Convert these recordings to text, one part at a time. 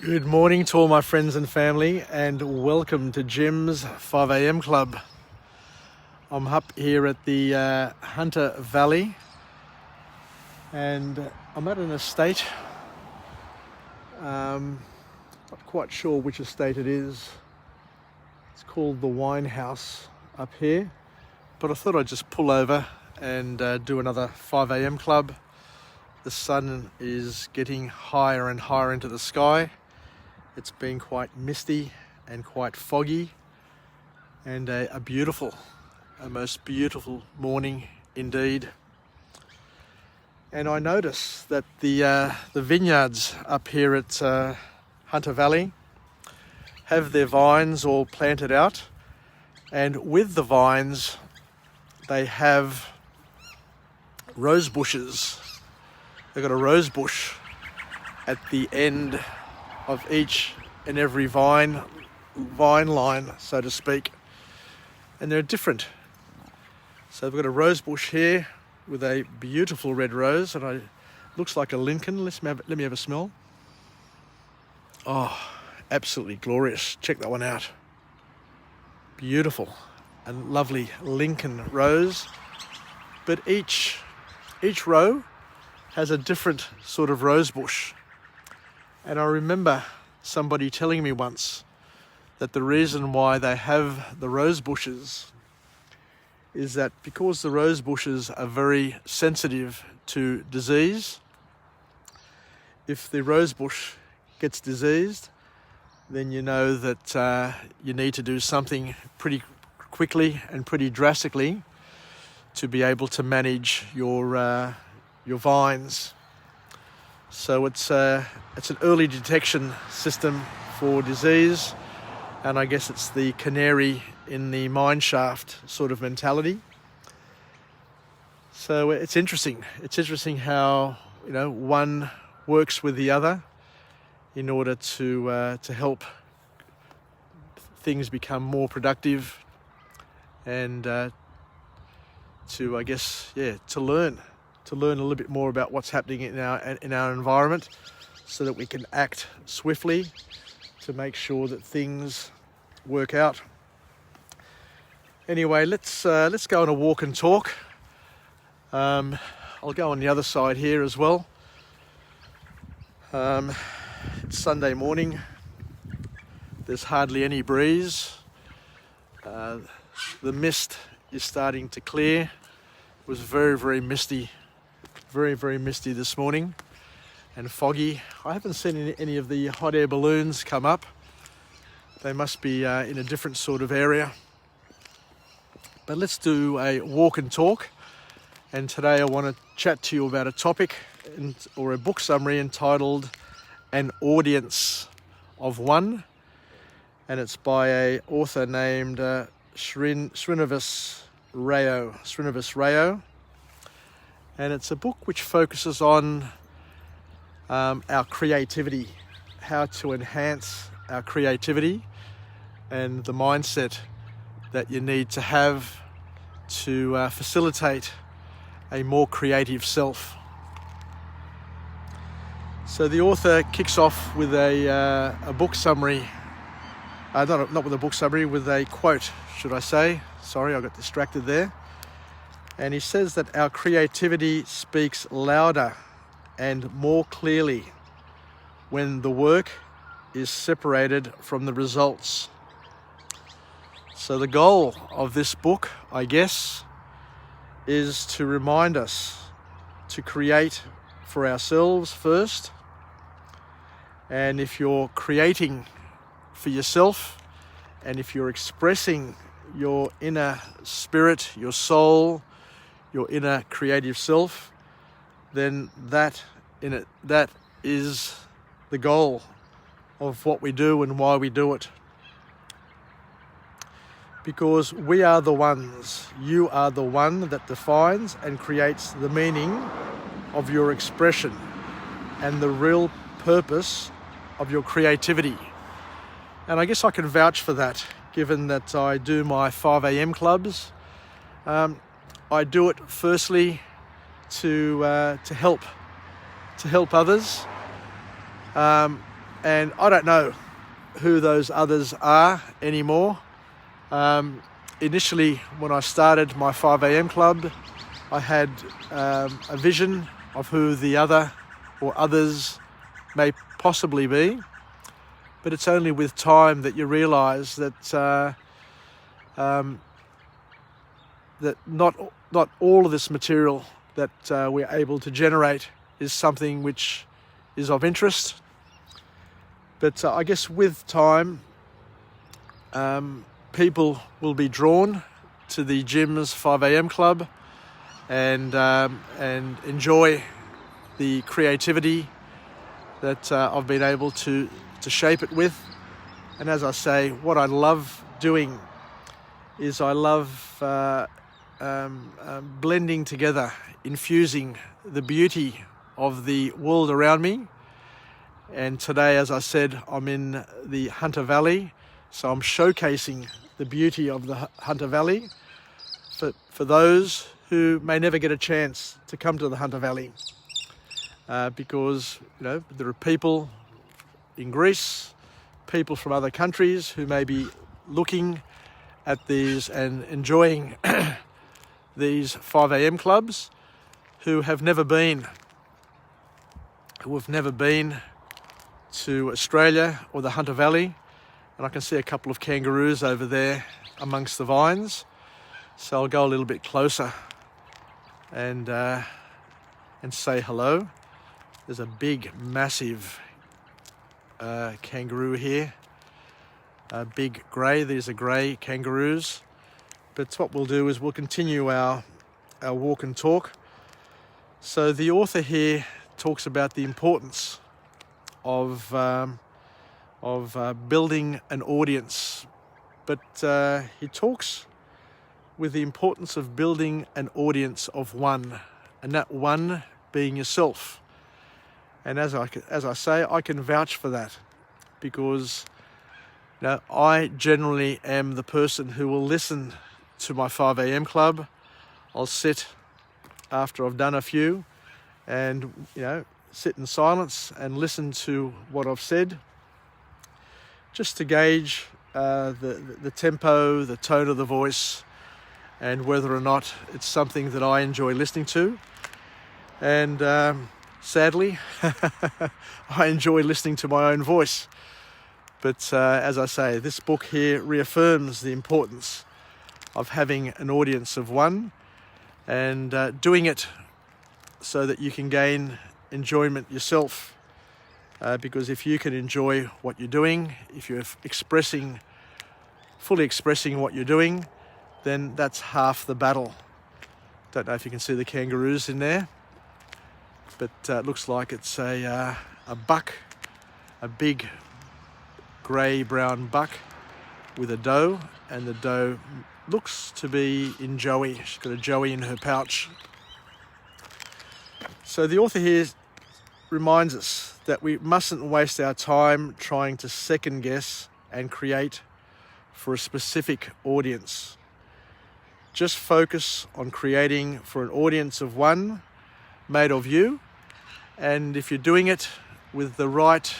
Good morning to all my friends and family, and welcome to Jim's 5 a.m. Club. I'm up here at the Hunter Valley, and I'm at an estate. Not quite sure which estate it is. It's called the Wine House up here, but I thought I'd just pull over and do another 5 a.m. Club. The sun is getting higher and higher into the sky. It's been quite misty and quite foggy, and a most beautiful morning indeed. And I notice that the vineyards up here at Hunter Valley have their vines all planted out, and with the vines they have rose bushes. They've got a rose bush at the end of each and every vine line, so to speak, and they're different. So we've got a rose bush here with a beautiful red rose, and looks like a Lincoln. Let me have a smell. Oh, absolutely glorious. Check that one out. Beautiful and lovely Lincoln rose, but each row has a different sort of rose bush. And I remember somebody telling me once that the reason why they have the rose bushes is that because the rose bushes are very sensitive to disease. If the rose bush gets diseased, then you know that you need to do something pretty quickly and pretty drastically to be able to manage your vines. So it's an early detection system for disease, and I guess it's the canary in the mine shaft sort of mentality. So it's interesting. It's interesting how one works with the other in order to help things become more productive, and to learn a little bit more about what's happening in our environment, so that we can act swiftly to make sure that things work out. Anyway, let's go on a walk and talk. I'll go on the other side here as well. It's Sunday morning. There's hardly any breeze. The mist is starting to clear. It was very, very misty. Very, very misty this morning and foggy. I haven't seen any of the hot air balloons come up. They must be in a different sort of area. But let's do a walk and talk. And today I want to chat to you about a topic or a book summary entitled An Audience of One. And it's by an author named Srinivas Rayo. And it's a book which focuses on our creativity, how to enhance our creativity, and the mindset that you need to have to facilitate a more creative self. So the author kicks off with a book summary, not with a book summary, with a quote, should I say. Sorry, I got distracted there. And he says that our creativity speaks louder and more clearly when the work is separated from the results. So the goal of this book, I guess, is to remind us to create for ourselves first. And if you're creating for yourself, and if you're expressing your inner spirit, your soul, your inner creative self, then that is the goal of what we do and why we do it. Because we are the ones, you are the one that defines and creates the meaning of your expression and the real purpose of your creativity. And I guess I can vouch for that, given that I do my 5 a.m. clubs. I do it firstly to help others, And I don't know who those others are anymore. Initially, when I started my 5 a.m. club, I had a vision of who the other or others may possibly be. But it's only with time that you realise that that not all of this material that we're able to generate is something which is of interest. But I guess with time, people will be drawn to the gym's 5 a.m. club and enjoy the creativity that I've been able to shape it with. And as I say, what I love doing is I love blending together, infusing the beauty of the world around me. And today, as I said, I'm in the Hunter Valley, so I'm showcasing the beauty of the Hunter Valley for those who may never get a chance to come to the Hunter Valley, because there are people in Greece, people from other countries who may be looking at these and enjoying these 5 a.m. clubs who have never been to Australia or the Hunter Valley. And I can see a couple of kangaroos over there amongst the vines, so I'll go a little bit closer and say hello. There's a big, massive kangaroo here, big grey. These are grey kangaroos. But what we'll do is we'll continue our walk and talk. So the author here talks about the importance of building an audience, but he talks with the importance of building an audience of one, and that one being yourself. And as I say, I can vouch for that, because I generally am the person who will listen to my 5 a.m. club. I'll sit after I've done a few and sit in silence and listen to what I've said, just to gauge the tempo, the tone of the voice, and whether or not it's something that I enjoy listening to. And sadly, I enjoy listening to my own voice. But as I say, this book here reaffirms the importance of having an audience of one and doing it so that you can gain enjoyment yourself. Because if you can enjoy what you're doing, if you're fully expressing what you're doing, then that's half the battle. Don't know if you can see the kangaroos in there, but it looks like it's a buck, a big grey-brown buck with a doe, and the doe looks to be in joey. She's got a joey in her pouch. So the author here reminds us that we mustn't waste our time trying to second guess and create for a specific audience. Just focus on creating for an audience of one, made of you, and if you're doing it with the right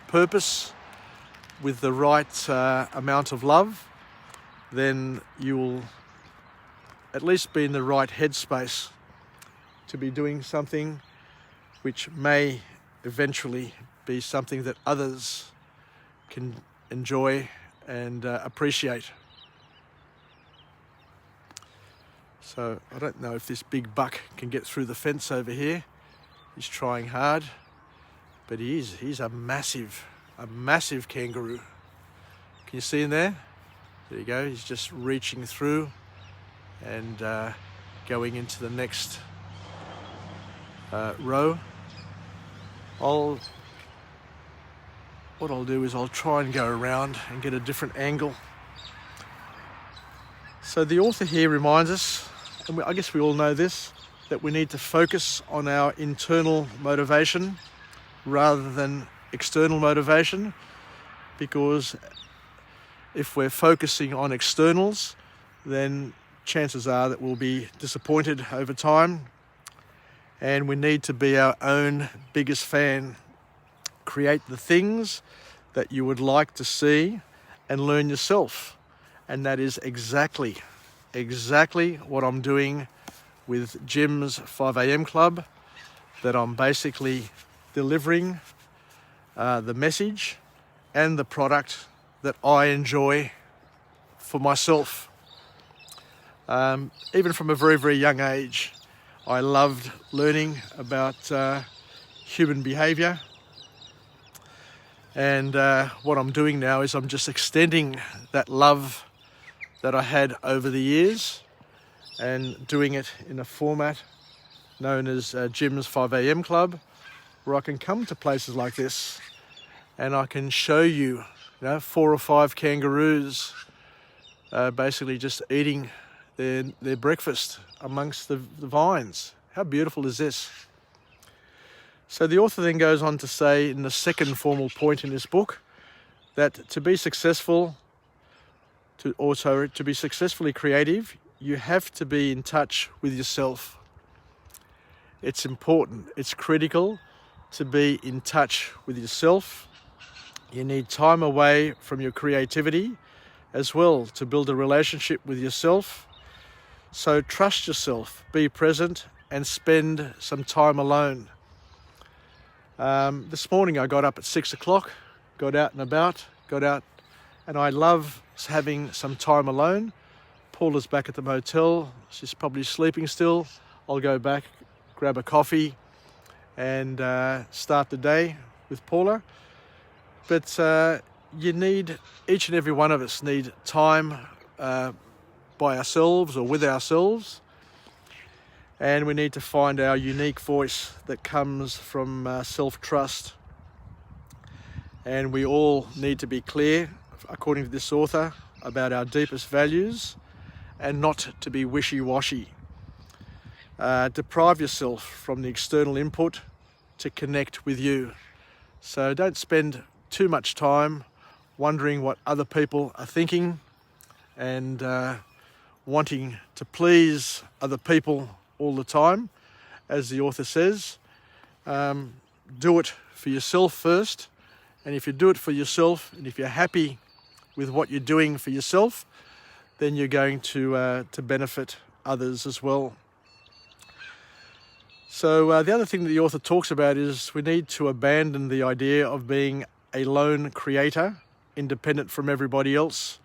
purpose, with the right amount of love, then you will at least be in the right headspace to be doing something which may eventually be something that others can enjoy and appreciate. So I don't know if this big buck can get through the fence over here. He's trying hard, but he's a massive kangaroo. Can you see him there? There you go. He's just reaching through and going into the next row. What I'll do is I'll try and go around and get a different angle. So the author here reminds us, and I guess we all know this, that we need to focus on our internal motivation rather than external motivation, because if we're focusing on externals, then chances are that we'll be disappointed over time, and we need to be our own biggest fan, create the things that you would like to see and learn yourself. And that is exactly what I'm doing with Jim's 5am Club, that I'm basically delivering the message and the product that I enjoy for myself. Even from a very, very young age, I loved learning about human behaviour. And what I'm doing now is I'm just extending that love that I had over the years and doing it in a format known as Jim's 5am Club, where I can come to places like this and I can show you, 4 or 5 kangaroos basically just eating their breakfast amongst the vines. How beautiful is this? So the author then goes on to say in the second formal point in this book that to be successful, to be successfully creative, you have to be in touch with yourself. It's important, it's critical to be in touch with yourself. You need time away from your creativity as well to build a relationship with yourself. So trust yourself, be present, and spend some time alone. This morning I got up at 6 o'clock, got out and I love having some time alone. Paula's back at the motel, she's probably sleeping still. I'll go back, grab a coffee and start the day with Paula. But each and every one of us need time by ourselves or with ourselves, and we need to find our unique voice that comes from self-trust. And we all need to be clear, according to this author, about our deepest values and not to be wishy-washy. Deprive yourself from the external input to connect with you. So don't spend too much time wondering what other people are thinking and wanting to please other people all the time. As the author says, do it for yourself first. And if you do it for yourself, and if you're happy with what you're doing for yourself, then you're going to benefit others as well. So the other thing that the author talks about is we need to abandon the idea of being a lone creator, independent from everybody else,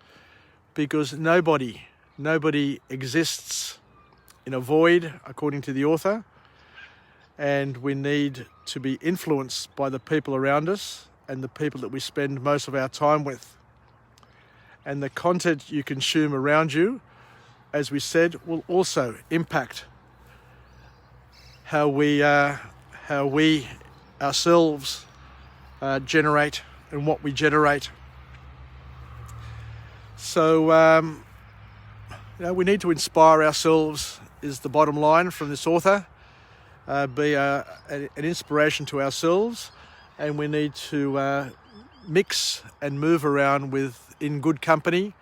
because nobody exists in a void, according to the author, and we need to be influenced by the people around us and the people that we spend most of our time with. And the content you consume around you, as we said, will also impact how we ourselves generate and what we generate. So we need to inspire ourselves, is the bottom line from this author. Be an inspiration to ourselves, and we need to mix and move around in good company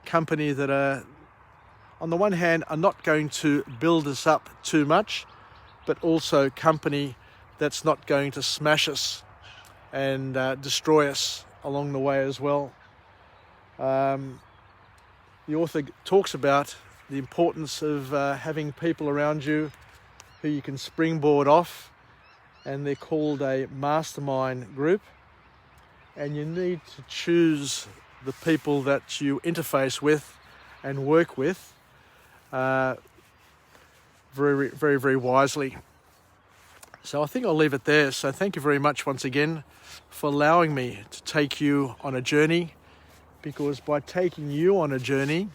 that are, on the one hand, are not going to build us up too much, but also company that's not going to smash us and destroy us along the way as well. The author talks about the importance of having people around you who you can springboard off, and they're called a mastermind group. And you need to choose the people that you interface with and work with very, very, very wisely. So I think I'll leave it there. So thank you very much once again for allowing me to take you on a journey, because by taking you on a journey,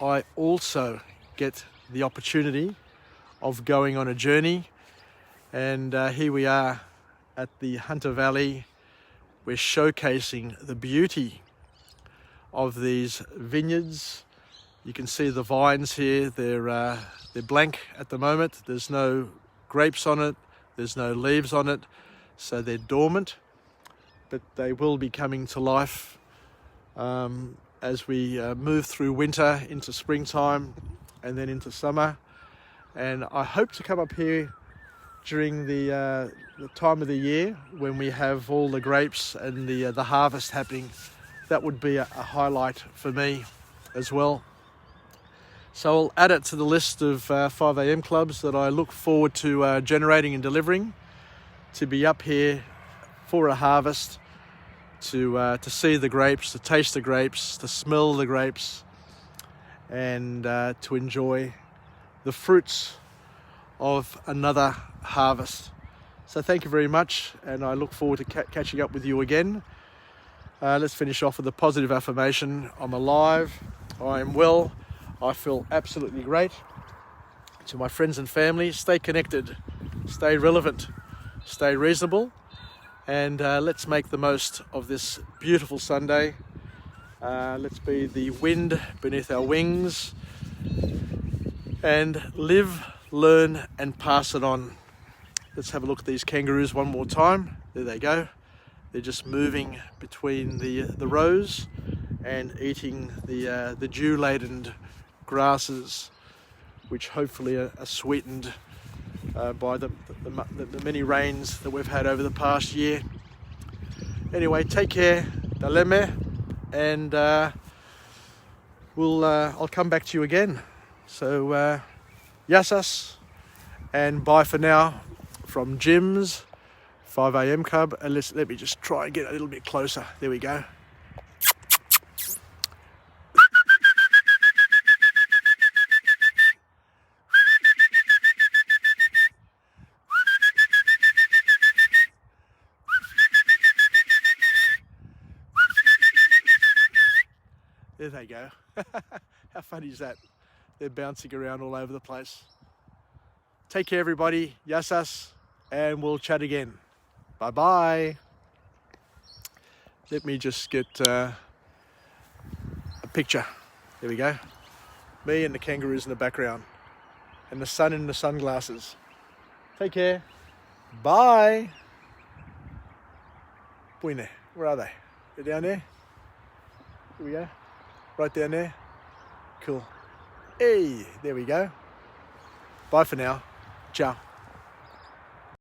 I also get the opportunity of going on a journey. And here we are at the Hunter Valley. We're showcasing the beauty of these vineyards. You can see the vines here. They're blank at the moment. There's no grapes on it. There's no leaves on it. So they're dormant, but they will be coming to life as we move through winter into springtime and then into summer. And I hope to come up here during the time of the year when we have all the grapes and the harvest happening. That would be a highlight for me as well. So I'll add it to the list of 5 a.m. clubs that I look forward to generating and delivering, to be up here for a harvest, to see the grapes, to taste the grapes, to smell the grapes, and to enjoy the fruits of another harvest. So thank you very much, and I look forward to catching up with you again. Let's finish off with a positive affirmation. I'm alive, I am well, I feel absolutely great. To my friends and family, stay connected, stay relevant, stay reasonable, and let's make the most of this beautiful Sunday. Let's be the wind beneath our wings and live, learn and pass it on. Let's have a look at these kangaroos one more time. There they go. They're just moving between the rows and eating the dew-laden grasses, which hopefully are sweetened by the many rains that we've had over the past year. Anyway, take care, daleme, and I'll come back to you again. So yasas, and bye for now from Jim's 5 a.m. Club. And let me just try and get a little bit closer. There we go. There they go. How funny is that? They're bouncing around all over the place. Take care, everybody. Yasas, and we'll chat again. Bye-bye. Let me just get a picture. There we go. Me and the kangaroos in the background, and the sun in the sunglasses. Take care. Bye. Puine, where are they? They're down there. Here we go. Right down there. Cool. Hey, there we go. Bye for now. Ciao.